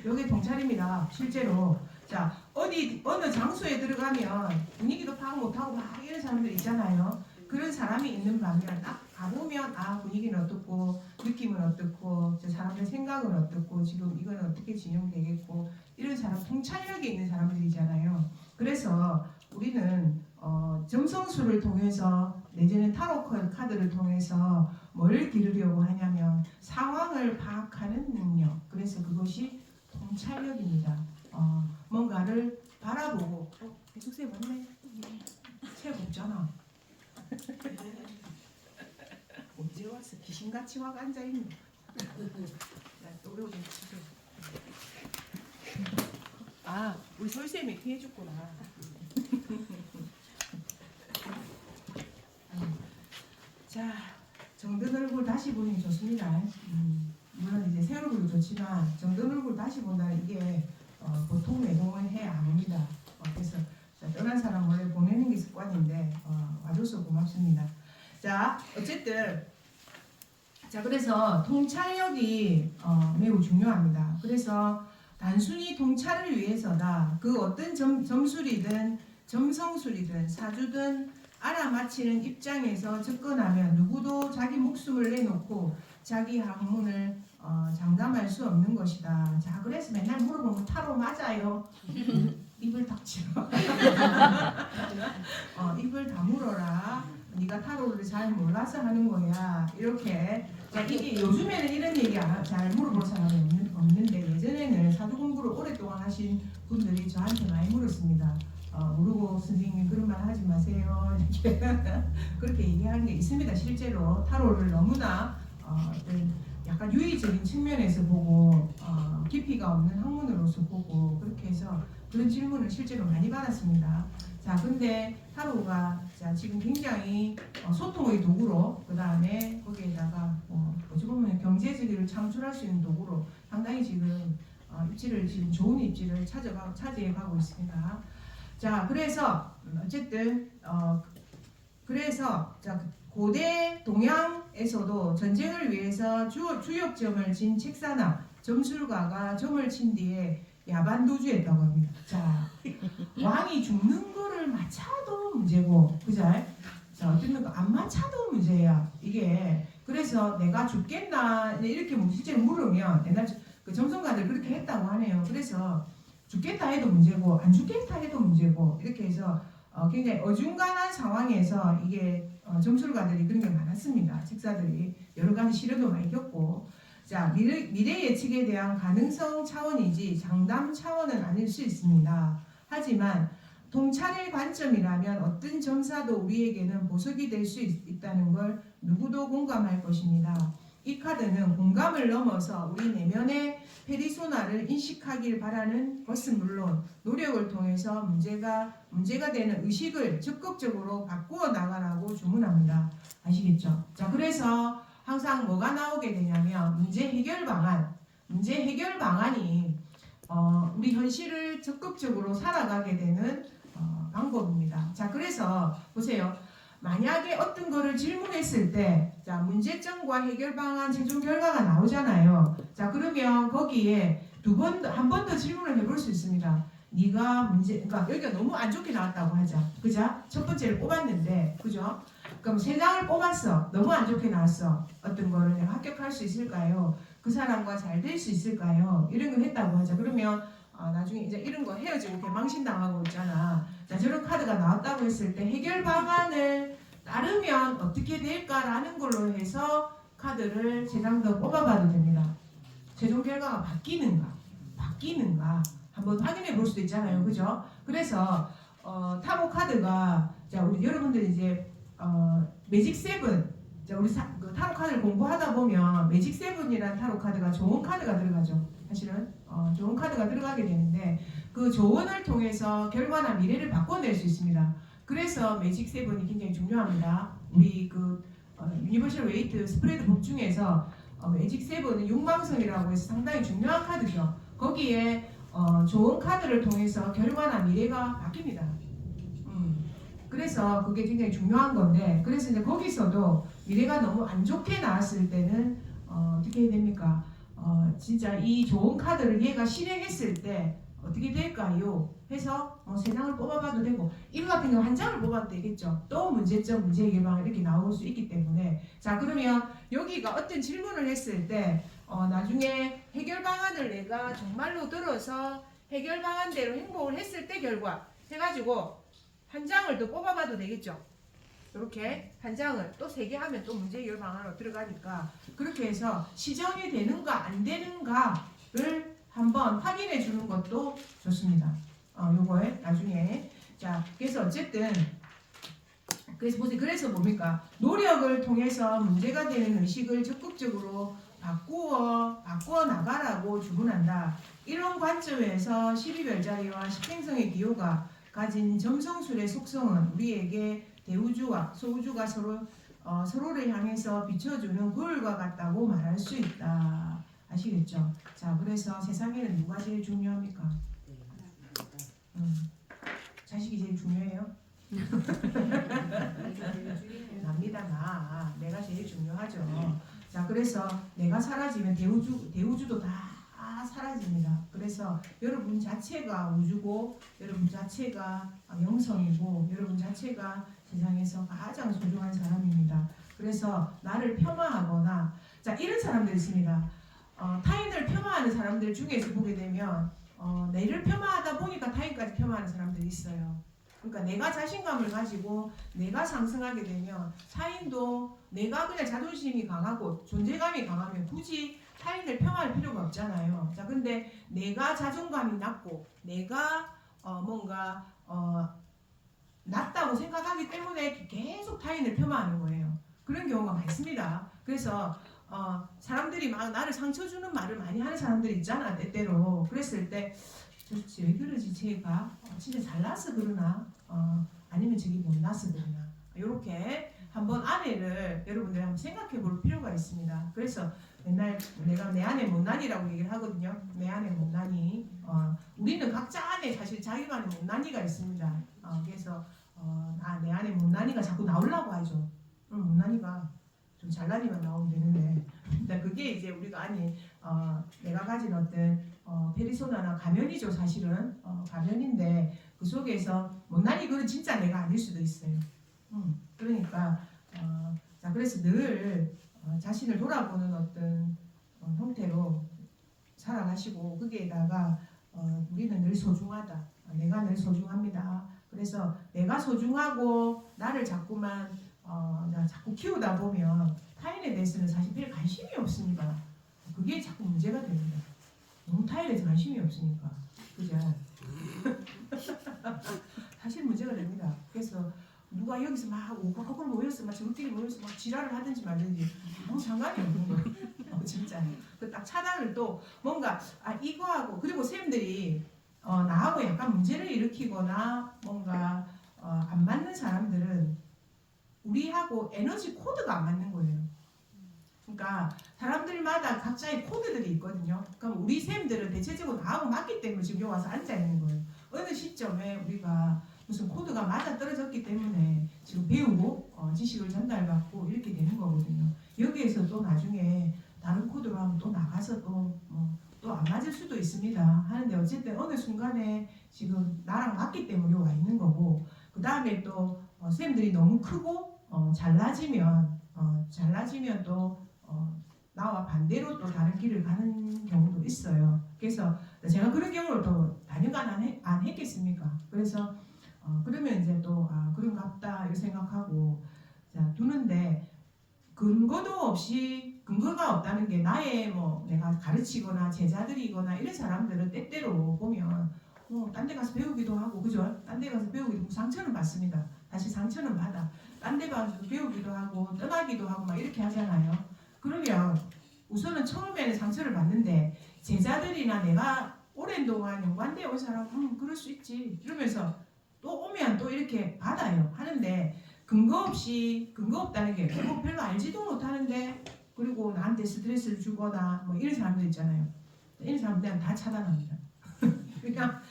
여기 동찰입니다. 실제로. 자, 어느 장소에 들어가면 분위기도 파악 못하고 막 이런 사람들 있잖아요. 그런 사람이 있는 반면 딱 가보면 아 분위기는 어떻고 느낌은 어떻고 사람들 생각은 어떻고 지금 이건 어떻게 진행되겠고 이런 사람 통찰력이 있는 사람들이잖아요. 그래서 우리는 점성술을 통해서 내지는 타로 카드를 통해서 뭘 기르려고 하냐면 상황을 파악하는 능력. 그래서 그것이 통찰력입니다. 뭔가를 바라보고 배숙쌤 맞네? 책 없잖아. 언제 왔어? 귀신같이 막 앉아있네. 또 배우 좀 주세요. 아, 우리 설쌤이 이렇게 해줬구나. 자, 정든 얼굴 다시 보니 좋습니다. 물론 이제 새 얼굴도 좋지만 정든 얼굴 다시 본다는 이게 보통 내공을 해 안 옵니다. 그래서 떠난 사람 원래 보내는 게 습관인데 와줘서 고맙습니다. 자, 어쨌든 자 그래서 통찰력이 매우 중요합니다. 그래서 단순히 통찰을 위해서다. 그 어떤 점술이든 점성술이든 사주든 알아맞히는 입장에서 접근하면 누구도 자기 목숨을 내놓고 자기 학문을 장담할 수 없는 것이다. 자 그래서 맨날 물어보면 타로 맞아요. 입을 닥치라. 입을 다물어라. 네가 타로를 잘 몰라서 하는 거야. 이렇게. 자, 이게 요즘에는 이런 얘기 잘 물어볼 사람이 없는데 예전에는 사주 공부를 오랫동안 하신 분들이 저한테 많이 물었습니다. 모르고 선생님 그런 말 하지 마세요. 이렇게 그렇게 얘기하는 게 있습니다. 실제로 타로를 너무나 약간 유의적인 측면에서 보고 깊이가 없는 학문으로서 보고 그렇게 해서 그런 질문을 실제로 많이 받았습니다. 자, 근데 타로가 자, 지금 굉장히 소통의 도구로 그 다음에 거기에다가 어찌 보면 경제적으로 창출할 수 있는 도구로 상당히 지금 입지를 지금 좋은 입지를 차지해가고 있습니다. 자, 그래서 어쨌든 그래서 자, 고대 동양에서도 전쟁을 위해서 주역점을 진 책사나 점술가가 점을 친 뒤에 야반도주했다고 합니다. 자, 왕이 죽는 거를 맞춰도 문제고, 그죠? 자, 어떤 거 안 맞춰도 문제야. 이게 그래서 내가 죽겠나 이렇게 실제로 물으면 옛날 그 점성가들 그렇게 했다고 하네요. 그래서 죽겠다 해도 문제고 안 죽겠다 해도 문제고 이렇게 해서 굉장히 어중간한 상황에서 이게 점술가들이 그런 게 많았습니다. 책사들이 여러 가지 시련도 많이 겪고 자 미래 예측에 대한 가능성 차원이지 장담 차원은 아닐 수 있습니다. 하지만 통찰의 관점이라면 어떤 점사도 우리에게는 보석이 될 수 있다는 걸 누구도 공감할 것입니다. 이 카드는 공감을 넘어서 우리 내면의 페리소나를 인식하길 바라는 것은 물론 노력을 통해서 문제가 되는 의식을 적극적으로 바꾸어 나가라고 주문합니다. 아시겠죠? 자, 그래서 항상 뭐가 나오게 되냐면 문제 해결 방안이 우리 현실을 적극적으로 살아가게 되는 방법입니다. 자, 그래서 보세요. 만약에 어떤 거를 질문했을 때, 자, 문제점과 해결 방안, 최종 결과가 나오잖아요. 자, 그러면 거기에 한 번 더 질문을 해볼 수 있습니다. 네가 그러니까 여기가 너무 안 좋게 나왔다고 하자. 그죠? 첫 번째를 뽑았는데, 그죠? 그럼 3장을 뽑았어. 너무 안 좋게 나왔어. 어떤 거를 내가 합격할 수 있을까요? 그 사람과 잘 될 수 있을까요? 이런 걸 했다고 하자. 그러면 나중에 이제 이런 거 헤어지고 개망신 당하고 있잖아. 자, 저런 카드가 나왔다고 했을 때 해결 방안을 따르면 어떻게 될까라는 걸로 해서 카드를 3장 더 뽑아봐도 됩니다. 최종 결과가 바뀌는가 한번 확인해 볼 수도 있잖아요. 그죠? 그래서 타로 카드가 자, 우리 여러분들 이제 매직 7 자, 우리 그 타로 카드를 공부하다 보면 매직 7이라는 타로 카드가 좋은 카드가 들어가죠. 사실은 좋은 카드가 들어가게 되는데 그 조언을 통해서 결과나 미래를 바꿔낼 수 있습니다. 그래서 매직 7이 굉장히 중요합니다. 우리 그 유니버셜 웨이트 스프레드 법 중에서 매직 7은 육망성이라고 해서 상당히 중요한 카드죠. 거기에 좋은 카드를 통해서 결과나 미래가 바뀝니다. 그래서 그게 굉장히 중요한 건데 그래서 이제 거기서도 미래가 너무 안 좋게 나왔을 때는 어떻게 해야 됩니까? 진짜 이 좋은 카드를 얘가 실행했을 때 어떻게 될까요? 해서 세 장을 뽑아봐도 되고 이거 같은 경우 한 장을 뽑아도 되겠죠. 또 문제점, 문제 해결방 이렇게 나올 수 있기 때문에 자 그러면 여기가 어떤 질문을 했을 때 나중에 해결 방안을 내가 정말로 들어서 해결 방안대로 행복을 했을 때 결과 해가지고 한 장을 더 뽑아봐도 되겠죠. 이렇게 한 장을 또 3개 하면 또 문제 해결 방안으로 들어가니까 그렇게 해서 시정이 되는가 안 되는가를 한번 확인해 주는 것도 좋습니다. 요거에 나중에 자 그래서 어쨌든 그래서 보세요. 그래서 뭡니까? 노력을 통해서 문제가 되는 의식을 적극적으로 바꾸어 나가라고 주문한다. 이런 관점에서 12별자리와 십행성의 기호가 가진 점성술의 속성은 우리에게 대우주와 소우주가 서로를 향해서 비춰주는 거울과 같다고 말할 수 있다. 아시겠죠? 자, 그래서 세상에는 누가 제일 중요합니까? 자식이 제일 중요해요? 납니다, 나. 내가 제일 중요하죠. 자, 그래서 내가 사라지면 대우주도 다 사라집니다. 그래서 여러분 자체가 우주고, 여러분 자체가 영성이고, 여러분 자체가 세상에서 가장 소중한 사람입니다. 그래서 나를 폄하하거나, 자, 이런 사람들 있습니다. 타인을 폄하하는 사람들 중에서 보게 되면, 내를 폄하하다 보니까 타인까지 폄하하는 사람들이 있어요. 그러니까 내가 자신감을 가지고 내가 상승하게 되면 타인도 내가 그냥 자존심이 강하고 존재감이 강하면 굳이 타인을 폄하할 필요가 없잖아요. 자, 근데 내가 자존감이 낮고 내가 뭔가 낮다고 생각하기 때문에 계속 타인을 폄하하는 거예요. 그런 경우가 많습니다. 그래서 사람들이 막 나를 상처 주는 말을 많이 하는 사람들이 있잖아, 때때로. 그랬을 때 도대체 왜 그러지 쟤가 진짜 잘나서 그러나 아니면 저기 못나서 그러나 이렇게 한번 아내를 여러분들이 한번 생각해 볼 필요가 있습니다. 그래서 맨날 내가 내 아내 못난이라고 얘기를 하거든요. 내 아내 못난이. 우리는 각자 안에 사실 자기만의 못난이가 있습니다. 그래서 내 안에 못난이가 자꾸 나오려고 하죠. 못난이가 좀 잘난이만 나오면 되는데 그게 이제 우리가 내가 가진 어떤 페리소나나 가면이죠. 사실은 가면인데 그 속에서 못난이 그건 진짜 내가 아닐 수도 있어요. 그러니까 자 그래서 늘 자신을 돌아보는 어떤 형태로 살아가시고 거기에다가 우리는 늘 소중하다. 내가 늘 소중합니다. 그래서 내가 소중하고 나를 자꾸만 자꾸 키우다 보면 타인에 대해서는 사실 별 관심이 없습니다. 그게 자꾸 문제가 됩니다. 너무 타인에 대해서 관심이 없으니까. 그죠? 사실 문제가 됩니다. 그래서 누가 여기서 막 오글오글 모여서 막 저끼리 모여서 막 지랄을 하든지 말든지 아무 상관이 없는 거예요. 진짜. 그 딱 차단을 또 뭔가 이거하고 그리고 쌤들이 나하고 약간 문제를 일으키거나 뭔가 안 맞는 사람들은 우리하고 에너지 코드가 안 맞는 거예요. 그러니까 사람들마다 각자의 코드들이 있거든요. 그럼 우리 쌤들은 대체적으로 나하고 맞기 때문에 지금 여기 와서 앉아 있는 거예요. 어느 시점에 우리가 무슨 코드가 맞아 떨어졌기 때문에 지금 배우고 지식을 전달받고 이렇게 되는 거거든요. 여기에서 또 나중에 다른 코드로 하면 또 나가서 또 안 맞을 수도 있습니다. 하는데 어쨌든 어느 순간에 지금 나랑 맞기 때문에 와 있는 거고 그 다음에 또 쌤들이 너무 크고 잘나지면 또 나와 반대로 또 다른 길을 가는 경우도 있어요. 그래서 제가 그런 경우를 또 단연간 안 했겠습니까? 그래서 그러면 이제 또 그런갑다 이렇게 생각하고 자 두는데 근거가 없다는 게 나의 내가 가르치거나 제자들이거나 이런 사람들은 때때로 보면 딴 데 가서 배우기도 하고 그죠? 딴 데 가서 배우기도 하고 상처는 받습니다. 다시 상처는 받아. 딴 데 가서 배우기도 하고 떠나기도 하고 막 이렇게 하잖아요. 그러면 우선은 처음에는 상처를 받는데 제자들이나 내가 오랜 동안 연관되어 온 사람 그럴 수 있지 이러면서 또 오면 또 이렇게 받아요. 하는데 근거 없다는 게 별로 알지도 못하는데 그리고 나한테 스트레스를 주거나 이런 사람들 있잖아요. 이런 사람들은 다 차단합니다. 그냥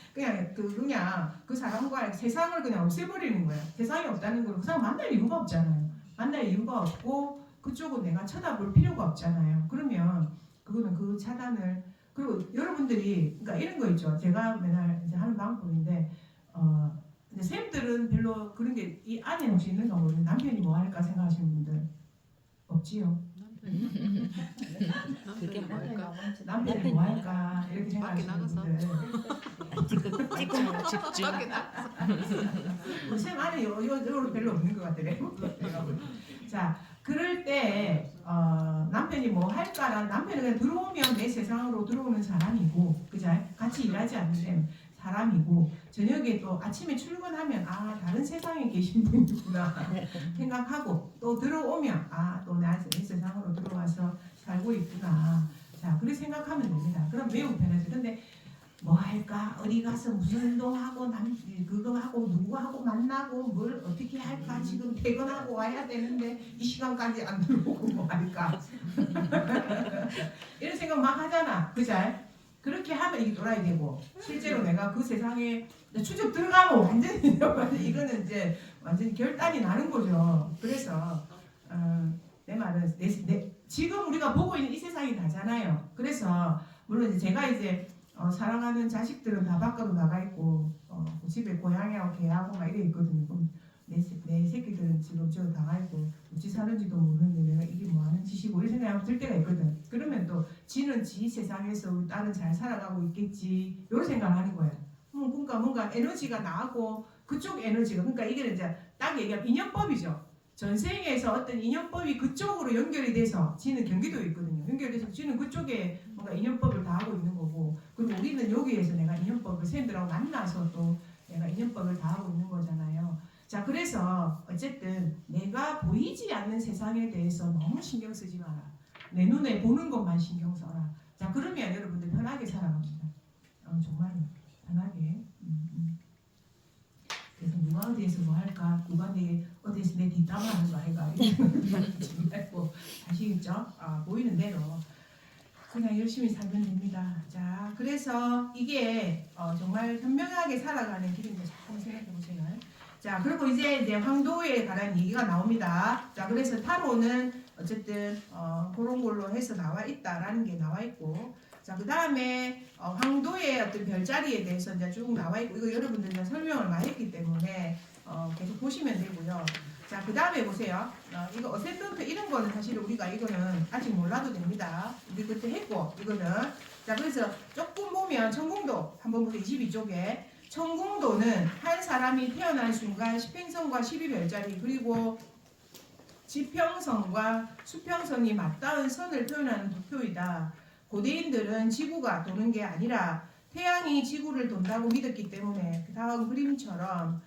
그 사람과 세상을 그냥 없애버리는 거예요. 세상이 없다는 걸 그 사람 만날 이유가 없잖아요. 만날 이유가 없고 그쪽은 내가 쳐다볼 필요가 없잖아요. 그러면 그거는 그 차단을 그리고 여러분들이 그러니까 이런 거 있죠. 제가 맨날 이제 하는 방법인데 근데 쌤들은 별로 그런 게 이 안에 혹시 있는가 모르는데 남편이 뭐 할까 생각하시는 분들 없지요. 그게 남편이 뭘까? 남편이 뭐 할까 이렇게 생각하시는 나가서. 분들 찍고 집중. 밖에 나. 쌤 안에 요로 별로 없는 것 같더래요. 자 그럴 때 남편이 뭐 할까라 남편이 그냥 들어오면 내 세상으로 들어오는 사람이고 그죠? 같이 일하지 않는 사람이고 저녁에 또 아침에 출근하면 아 다른 세상에 계신 분이구나 생각하고 또 들어오면 아 또 내 세상으로 들어와서 살고 있구나 자 그렇게 생각하면 됩니다. 그럼 매우 편하죠. 근데 뭐 할까 어디 가서 무슨 운동하고 그거 하고 누구하고 만나고 뭘 어떻게 할까 지금 퇴근하고 와야 되는데 이 시간까지 안 들어오고 뭐 할까 이런 생각 막 하잖아 그죠? 그렇게 하면 이게 돌아야 되고 실제로 내가 그 세상에 추적 들어가면 완전히 이거는 이제 완전히 결단이 나는 거죠. 그래서 내 말은 지금 우리가 보고 있는 이 세상이 다잖아요. 그래서 물론 이제 제가 이제 사랑하는 자식들은 다 밖으로 나가 있고 집에 고양이하고 개하고 막 이래 있거든요. 그럼 내 새끼들은 지금 저 나가 있고 어찌 사는지도 모르는데 내가 이게 뭐 하는 짓이고 이런 생각이 들 때가 있거든. 그러면 또 지는 지 세상에서 우리 딸은 잘 살아가고 있겠지 이런 생각을 하는 거예요. 그러니까 뭔가 에너지가 나고 그쪽 에너지가 그러니까 이게 이제 딱 얘기하면 인연법이죠. 전생에서 어떤 인연법이 그쪽으로 연결이 돼서 지는 경기도에 있거든요. 연결돼서 지는 그쪽에 뭔가 인연법을 다 하고 있는 거고 그리고 우리는 여기에서 내가 인연법을 쌤들하고 만나서 또 내가 인연법을 다 하고 있는 거잖아요. 자 그래서 어쨌든 내가 보이지 않는 세상에 대해서 너무 신경 쓰지 마라. 내 눈에 보는 것만 신경 써라. 자 그러면 여러분들 편하게 살아갑니다. 정말 편하게. 그래서 누가 어디에서 뭐 할까? 누가 어디에서 내 뒷담화 하는 거 아닌가? 이런 말고 아시겠죠? 보이는 대로 그냥 열심히 살면 됩니다. 자 그래서 이게 정말 현명하게 살아가는 길인데 잘 한번 생각해 보세요. 자 그리고 이제 황도에 관한 얘기가 나옵니다. 자 그래서 타로는 어쨌든 그런 걸로 해서 나와 있다라는 게 나와 있고 자 그 다음에 황도의 어떤 별자리에 대해서 이제 쭉 나와 있고 이거 여러분들 이제 설명을 많이 했기 때문에 계속 보시면 되고요. 자 그 다음에 보세요. 이거 어센던트 이런 거는 사실 우리가 이거는 아직 몰라도 됩니다. 우리 그때 했고 이거는 자 그래서 조금 보면 천궁도 한번 보세요. 22쪽에 천궁도는 한 사람이 태어난 순간 10행성과 12별자리 그리고 지평선과 수평선이 맞닿은 선을 표현하는 도표이다. 고대인들은 지구가 도는 게 아니라 태양이 지구를 돈다고 믿었기 때문에 다음 그림처럼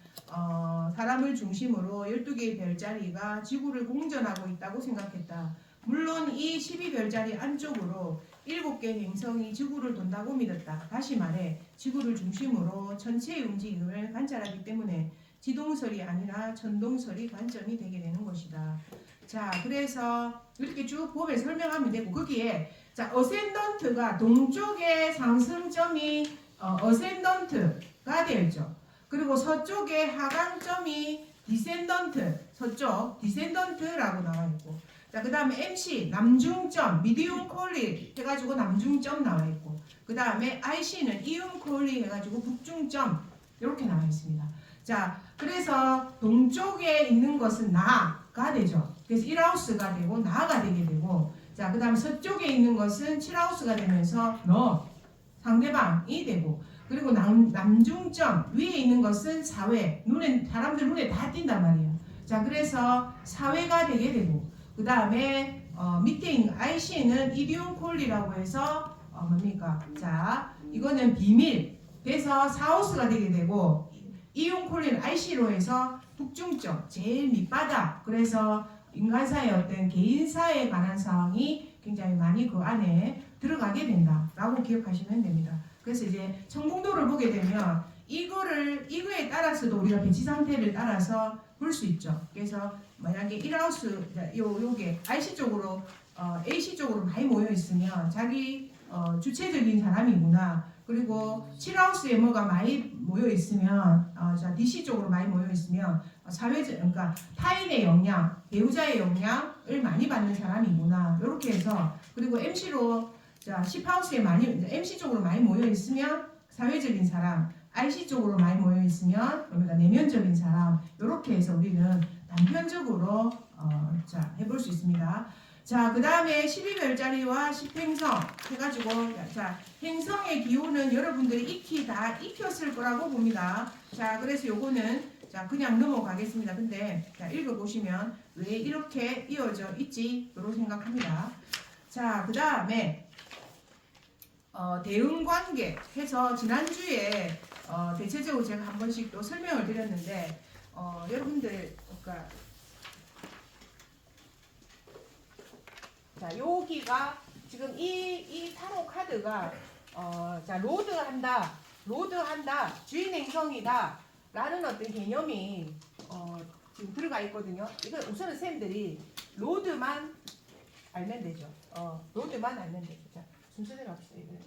사람을 중심으로 12개의 별자리가 지구를 공전하고 있다고 생각했다. 물론 이 12별자리 안쪽으로 7개 행성이 지구를 돈다고 믿었다. 다시 말해 지구를 중심으로 전체의 움직임을 관찰하기 때문에 지동설이 아니라 천동설이 관점이 되게 되는 것이다. 자 그래서 이렇게 쭉 보면 설명하면 되고 거기에 자 어센던트가 동쪽의 상승점이 어센던트가 되어 있죠. 그리고 서쪽의 하강점이 디센던트 서쪽 디센던트라고 나와 있고 자 그 다음에 MC 남중점 미디움 콜리 해가지고 남중점 나와 있고 그 다음에 IC는 이움 콜리 해가지고 북중점 이렇게 나와 있습니다. 자 그래서 동쪽에 있는 것은 나가 되죠. 그래서 1하우스가 되고 나가 되게 되고 자 그 다음에 서쪽에 있는 것은 7하우스가 되면서 너 상대방이 되고 그리고 남중점 위에 있는 것은 사회 사람들 눈에 다 띈단 말이에요. 자 그래서 사회가 되게 되고 그 다음에 밑에 있는 IC는 이디움 콜리라고 해서 뭡니까? 자 이거는 비밀 그래서 4하우스가 되게 되고 이용 콜리는 IC로 해서 북중점 제일 밑바닥 그래서 인간사의 어떤 개인사에 관한 사항이 굉장히 많이 그 안에 들어가게 된다라고 기억하시면 됩니다. 그래서 이제 천궁도를 보게 되면 이거에 따라서도 우리가 배치 상태를 따라서 볼 수 있죠. 그래서 만약에 1하우스 요게 IC 쪽으로 AC 쪽으로 많이 모여 있으면 자기 주체적인 사람이구나. 그리고 7하우스에 뭐가 많이 모여 있으면 DC 쪽으로 많이 모여 있으면 사회적 그러니까 타인의 역량, 배우자의 역량, 많이 받는 사람이구나. 이렇게 해서 그리고 MC로 자 10하우스에 많이 MC 쪽으로 많이 모여 있으면 사회적인 사람, RC 쪽으로 많이 모여 있으면 그러니까 내면적인 사람 이렇게 해서 우리는 단편적으로 자 해볼 수 있습니다. 자, 그 다음에 12별자리와 10행성 해가지고 자 행성의 기호는 여러분들이 익히 다 익혔을 거라고 봅니다. 자, 그래서 요거는 자 그냥 넘어가겠습니다. 근데 자 읽어보시면 왜 이렇게 이어져 있지? 이렇게 생각합니다. 자, 그 다음에 대응관계 해서 지난주에 대체적으로 제가 한 번씩 또 설명을 드렸는데 여러분들 그러니까 자 여기가 지금 이 타로 카드가 자 로드한다 주인 행성이다 라는 어떤 개념이 지금 들어가 있거든요. 이건 우선은 선생님들이 로드만 알면 되죠. 로드만 알면 되죠. 자, 순서대로 합시다. 이거는.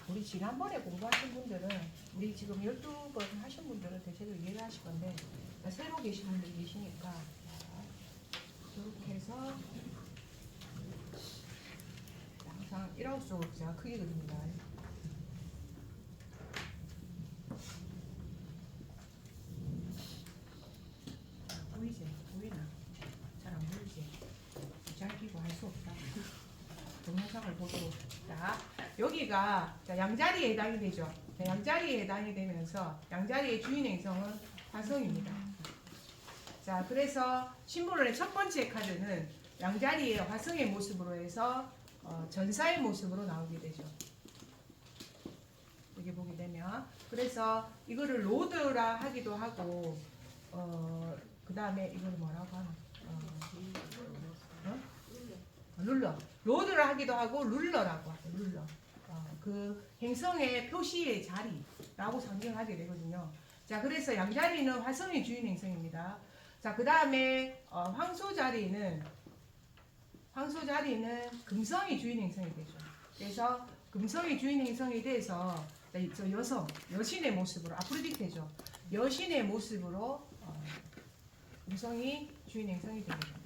우리 지난번에 공부하신 분들은 우리 지금 12번 하신 분들은 대체로 이해를 하실 건데 새로 계신 분들이 계시니까 이렇게 해서 항상 1하우스 제가 크게 그립니다. 보이지? 보이나? 잘 안 보이지? 잘 끼고 할 수 없다. 동영상을 보도록. 자, 여기가 자, 양자리에 해당이 되죠. 자, 양자리에 해당이 되면서 양자리의 주인 행성은 화성입니다. 자, 그래서 심볼론의 첫 번째 카드는 양자리의 화성의 모습으로 해서 전사의 모습으로 나오게 되죠. 여기 보게 되면 그래서 이거를 로드라 하기도 하고 그 다음에 이걸 뭐라고 하나? 룰러. 로드를 하기도 하고 룰러라고 하죠. 룰러. 그 행성의 표시의 자리라고 상징하게 되거든요. 자, 그래서 양자리는 화성의 주인 행성입니다. 자, 그 다음에 황소 자리는 금성이 주인 행성이 되죠. 그래서 금성이 주인 행성이 돼서 저 여신의 모습으로 아프로디테죠. 여신의 모습으로 금성이 주인 행성이 되게 됩니다.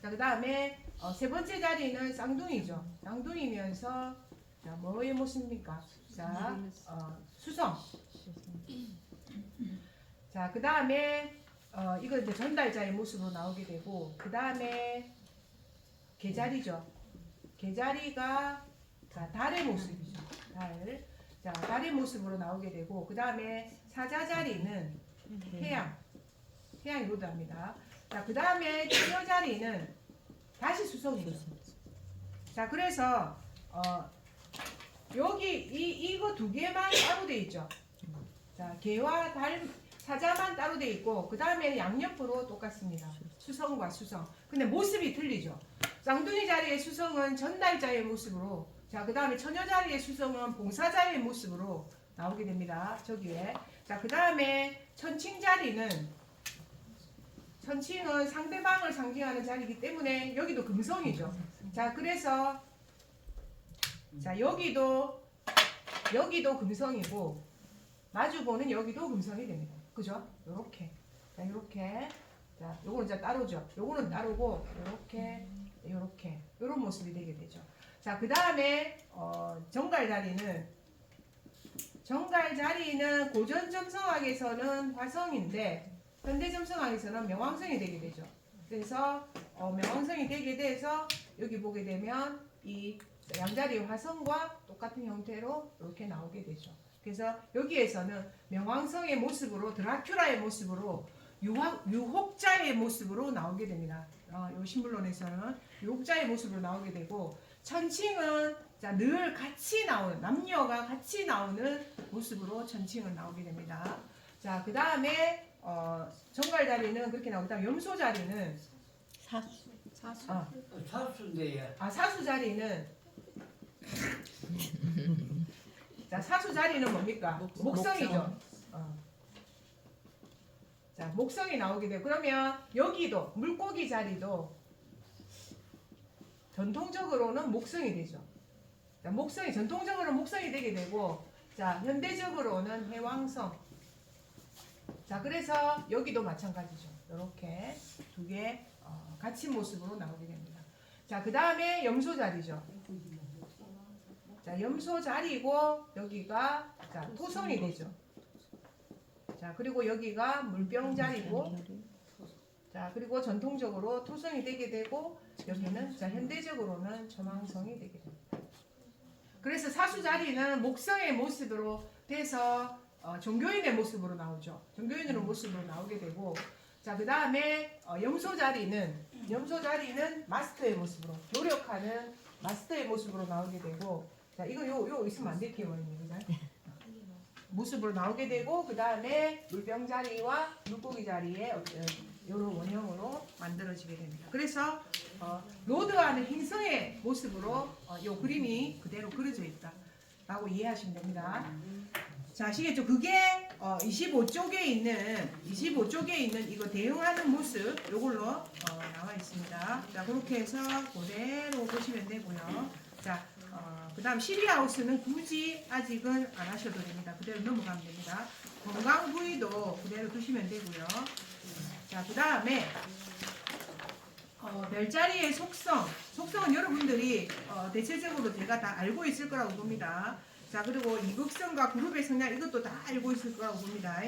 자, 그 다음에 세 번째 자리는 쌍둥이죠. 쌍둥이면서 자, 뭐의 모습입니까? 자, 수성. 자, 그 다음에 이거 이제 전달자의 모습으로 나오게 되고, 그 다음에 개자리죠. 개자리가 자, 달의 모습이죠. 달. 자, 달의 모습으로 나오게 되고, 그 다음에 사자자리는 태양이 로드합니다. 자, 그 다음에 처녀자리는 다시 수성이죠. 자, 그래서 여기 이거 두 개만 따로 돼 있죠. 자, 개와 달, 사자만 따로 돼 있고 그 다음에 양옆으로 똑같습니다. 수성과 수성. 근데 모습이 틀리죠. 쌍둥이 자리의 수성은 전달자의 모습으로, 자, 그 다음에 처녀 자리의 수성은 봉사자의 모습으로 나오게 됩니다. 저기에. 자, 그 다음에 천칭 자리는 상대방을 상징하는 자리이기 때문에 여기도 금성이죠. 자, 그래서 자, 여기도 금성이고 마주보는 여기도 금성이 됩니다. 그죠? 요렇게. 자, 요렇게. 자, 요거는 이제 따로죠. 요거는 따로고 요렇게 요런 모습이 되게 되죠. 자, 그 다음에 정갈 자리는 고전 점성학에서는 화성인데 현대 점성학에서는 명왕성이 되게 되죠. 그래서 명왕성이 되게 돼서 여기 보게 되면 이 양자리의 화성과 똑같은 형태로 이렇게 나오게 되죠. 그래서 여기에서는 명왕성의 모습으로, 드라큘라의 모습으로, 유혹자의 모습으로 나오게 됩니다. 이 신물론에서는 유혹자의 모습으로 나오게 되고, 천칭은 자, 늘 같이 나오는, 남녀가 같이 나오는 모습으로 천칭은 나오게 됩니다. 자, 그 다음에 정갈 자리는 그렇게 나오고, 그다음 염소 자리는 사수인데 사수 자리는 자, 사수 자리는 뭡니까? 목성이죠. 자, 목성이 나오게 되고 그러면 여기도 물고기 자리도 전통적으로는 목성이 되죠. 자, 목성이 전통적으로 목성이 되게 되고 자, 현대적으로는 해왕성. 자, 그래서 여기도 마찬가지죠. 이렇게 두 개 갇힌 모습으로 나오게 됩니다. 자, 그 다음에 염소 자리죠. 자, 염소 자리고 여기가 자, 토성이 되죠. 자, 그리고 여기가 물병 자리고 자, 그리고 전통적으로 토성이 되게 되고 여기는 자, 현대적으로는 조망성이 되게 됩니다. 그래서 사수 자리는 목성의 모습으로 돼서 종교인의 모습으로 나오죠. 종교인의 모습으로 나오게 되고 자, 그 다음에 염소 자리는 마스터의 모습으로 노력하는 마스터의 모습으로 나오게 되고 자, 이거 요 있으면 안 될게요, 그죠? 모습으로 나오게 되고 그 다음에 물병 자리와 물고기 자리에 이런 원형으로 만들어지게 됩니다. 그래서 로드하는 흰성의 모습으로 이 그림이 그대로 그려져 있다라고 이해하시면 됩니다. 자, 아시겠죠? 그게 25쪽에 있는 이거 대응하는 모습 요걸로 나와 있습니다. 자, 그렇게 해서 그대로 보시면 되고요. 자, 그 다음 시리하우스는 굳이 아직은 안 하셔도 됩니다. 그대로 넘어가면 됩니다. 건강 부위도 그대로 두시면 되고요. 자, 그 다음에 별자리의 속성은 여러분들이 대체적으로 제가 다 알고 있을 거라고 봅니다. 자, 그리고 이극성과 그룹의 성향 이것도 다 알고 있을 거라고 봅니다.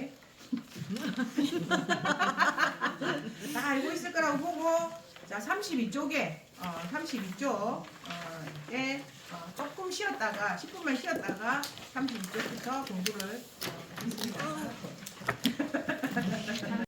다 알고 있을 거라고 보고 자, 32쪽에 조금 쉬었다가 10분만 쉬었다가 32쪽부터 공부를 하겠습니다.